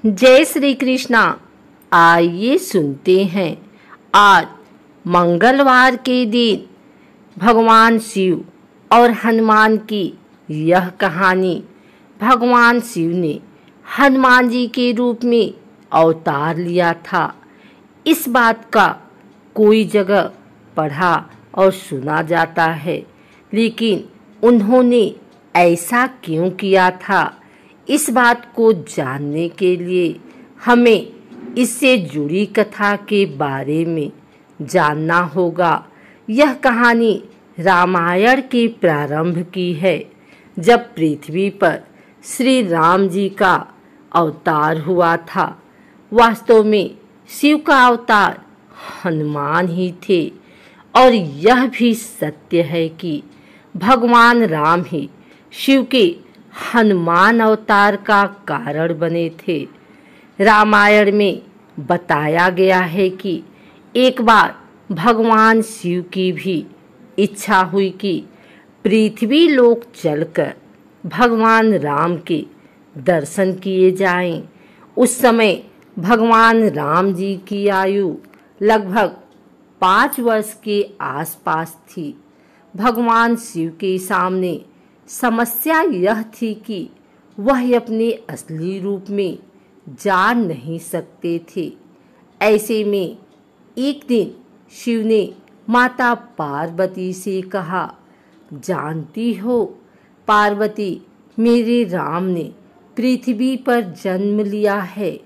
जय श्री कृष्णा। आइए सुनते हैं आज मंगलवार के दिन भगवान शिव और हनुमान की यह कहानी। भगवान शिव ने हनुमान जी के रूप में अवतार लिया था। इस बात का कोई जगह पढ़ा और सुना जाता है, लेकिन उन्होंने ऐसा क्यों किया था, इस बात को जानने के लिए हमें इससे जुड़ी कथा के बारे में जानना होगा। यह कहानी रामायण के प्रारंभ की है, जब पृथ्वी पर श्री राम जी का अवतार हुआ था। वास्तव में शिव का अवतार हनुमान ही थे, और यह भी सत्य है कि भगवान राम ही शिव के हनुमान अवतार का कारण बने थे। रामायण में बताया गया है कि एक बार भगवान शिव की भी इच्छा हुई कि पृथ्वी लोक चलकर भगवान राम के दर्शन किए जाएं। उस समय भगवान राम जी की आयु लगभग 5 वर्ष के आसपास थी। भगवान शिव के सामने समस्या यह थी कि वह अपने असली रूप में जा नहीं सकते थे। ऐसे में एक दिन शिव ने माता पार्वती से कहा, जानती हो पार्वती, मेरे राम ने पृथ्वी पर जन्म लिया है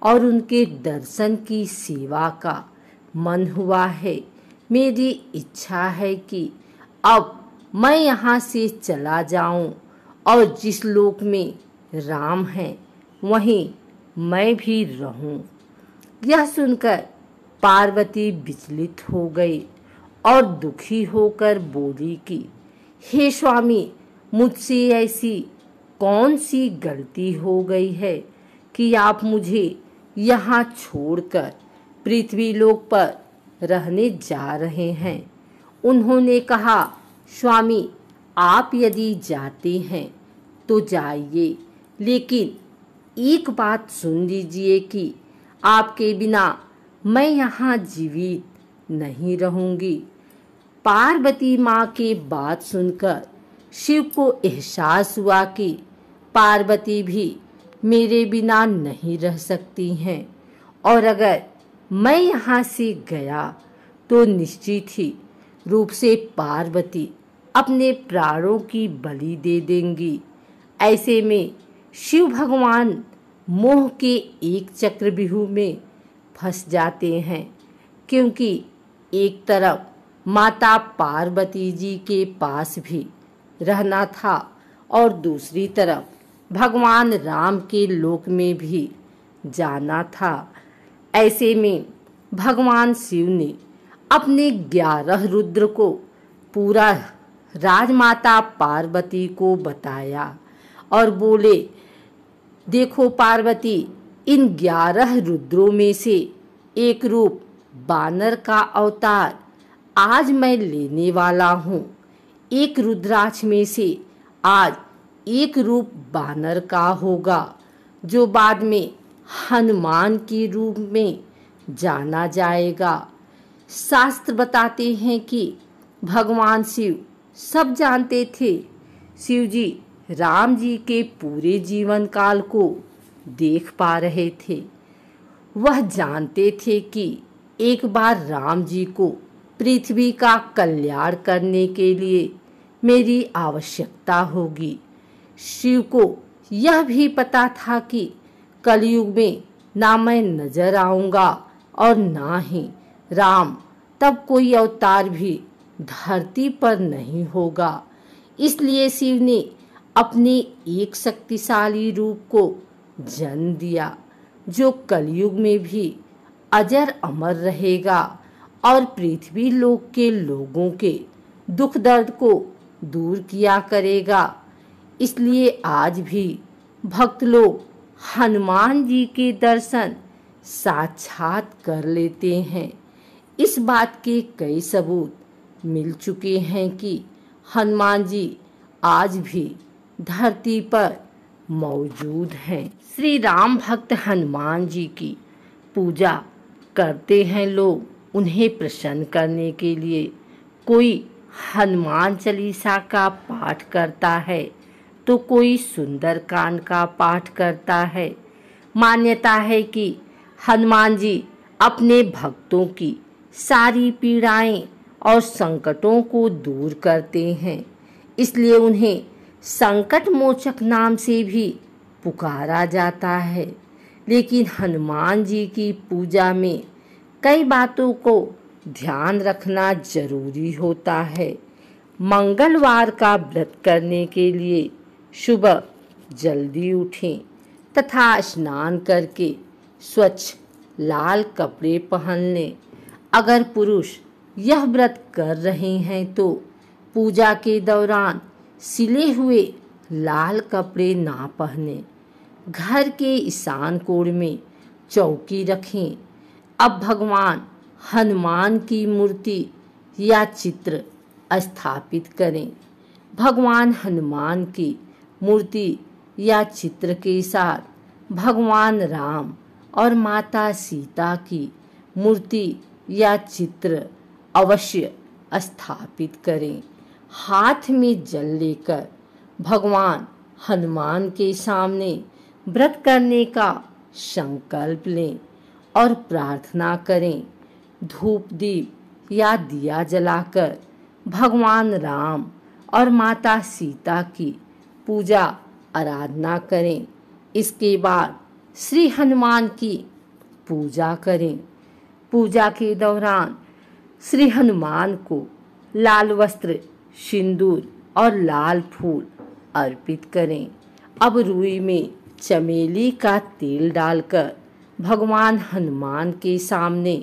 और उनके दर्शन की सेवा का मन हुआ है। मेरी इच्छा है कि अब मैं यहाँ से चला जाऊं और जिस लोक में राम हैं वहीं मैं भी रहूं। यह सुनकर पार्वती विचलित हो गई और दुखी होकर बोली कि हे स्वामी, मुझसे ऐसी कौन सी गलती हो गई है कि आप मुझे यहाँ छोड़कर पृथ्वी लोक पर रहने जा रहे हैं। उन्होंने कहा, स्वामी, आप यदि जाते हैं तो जाइए, लेकिन एक बात सुन लीजिए कि आपके बिना मैं यहाँ जीवित नहीं रहूँगी। पार्वती माँ की बात सुनकर शिव को एहसास हुआ कि पार्वती भी मेरे बिना नहीं रह सकती हैं, और अगर मैं यहाँ से गया तो निश्चित ही रूप से पार्वती अपने प्राणों की बलि दे देंगी। ऐसे में शिव भगवान मोह के एक चक्रव्यूह में फंस जाते हैं, क्योंकि एक तरफ माता पार्वती जी के पास भी रहना था और दूसरी तरफ भगवान राम के लोक में भी जाना था। ऐसे में भगवान शिव ने अपने 11 रुद्र को पूरा राजमाता पार्वती को बताया और बोले, देखो पार्वती, इन 11 रुद्रों में से एक रूप बानर का अवतार आज मैं लेने वाला हूँ। एक रुद्राक्ष में से आज एक रूप बानर का होगा, जो बाद में हनुमान के रूप में जाना जाएगा। शास्त्र बताते हैं कि भगवान शिव सब जानते थे। शिव जी राम जी के पूरे जीवन काल को देख पा रहे थे। वह जानते थे कि एक बार राम जी को पृथ्वी का कल्याण करने के लिए मेरी आवश्यकता होगी। शिव को यह भी पता था कि कलयुग में ना मैं नजर आऊंगा और ना ही राम तब कोई अवतार भी धरती पर नहीं होगा। इसलिए शिव ने अपने एक शक्तिशाली रूप को जन्म दिया, जो कलयुग में भी अजर अमर रहेगा और पृथ्वी लोक के लोगों के दुख दर्द को दूर किया करेगा। इसलिए आज भी भक्त लोग हनुमान जी के दर्शन साक्षात कर लेते हैं। इस बात के कई सबूत मिल चुके हैं कि हनुमान जी आज भी धरती पर मौजूद हैं। श्री राम भक्त हनुमान जी की पूजा करते हैं लोग। उन्हें प्रसन्न करने के लिए कोई हनुमान चालीसा का पाठ करता है तो कोई सुंदरकांड का पाठ करता है। मान्यता है कि हनुमान जी अपने भक्तों की सारी पीड़ाएं और संकटों को दूर करते हैं, इसलिए उन्हें संकट मोचक नाम से भी पुकारा जाता है। लेकिन हनुमान जी की पूजा में कई बातों को ध्यान रखना जरूरी होता है। मंगलवार का व्रत करने के लिए सुबह जल्दी उठें तथा स्नान करके स्वच्छ लाल कपड़े पहन लें। अगर पुरुष यह व्रत कर रहे हैं तो पूजा के दौरान सिले हुए लाल कपड़े ना पहने। घर के ईशान कोण में चौकी रखें। अब भगवान हनुमान की मूर्ति या चित्र स्थापित करें। भगवान हनुमान की मूर्ति या चित्र के साथ भगवान राम और माता सीता की मूर्ति या चित्र अवश्य स्थापित करें। हाथ में जल लेकर भगवान हनुमान के सामने व्रत करने का संकल्प लें और प्रार्थना करें। धूप दीप या दिया जलाकर भगवान राम और माता सीता की पूजा आराधना करें। इसके बाद श्री हनुमान की पूजा करें। पूजा के दौरान श्री हनुमान को लाल वस्त्र, सिंदूर और लाल फूल अर्पित करें। अब रुई में चमेली का तेल डालकर भगवान हनुमान के सामने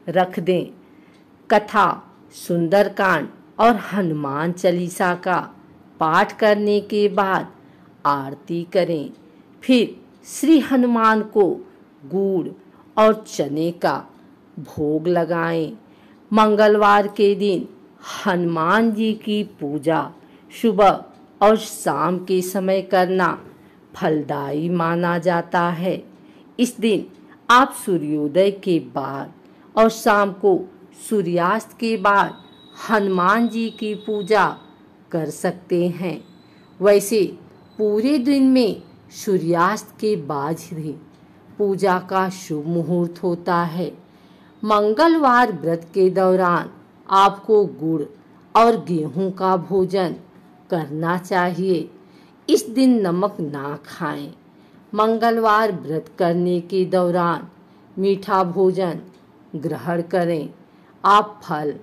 रख दें। कथा, सुंदरकांड और हनुमान चालीसा का पाठ करने के बाद आरती करें। फिर श्री हनुमान को गुड़ और चने का भोग लगाएं। मंगलवार के दिन हनुमान जी की पूजा सुबह और शाम के समय करना फलदायी माना जाता है। इस दिन आप सूर्योदय के बाद और शाम को सूर्यास्त के बाद हनुमान जी की पूजा कर सकते हैं। वैसे पूरे दिन में सूर्यास्त के बाद ही पूजा का शुभ मुहूर्त होता है। मंगलवार व्रत के दौरान आपको गुड़ और गेहूं का भोजन करना चाहिए। इस दिन नमक ना खाएं। मंगलवार व्रत करने के दौरान मीठा भोजन ग्रहण करें। आप फल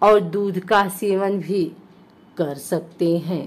और दूध का सेवन भी कर सकते हैं।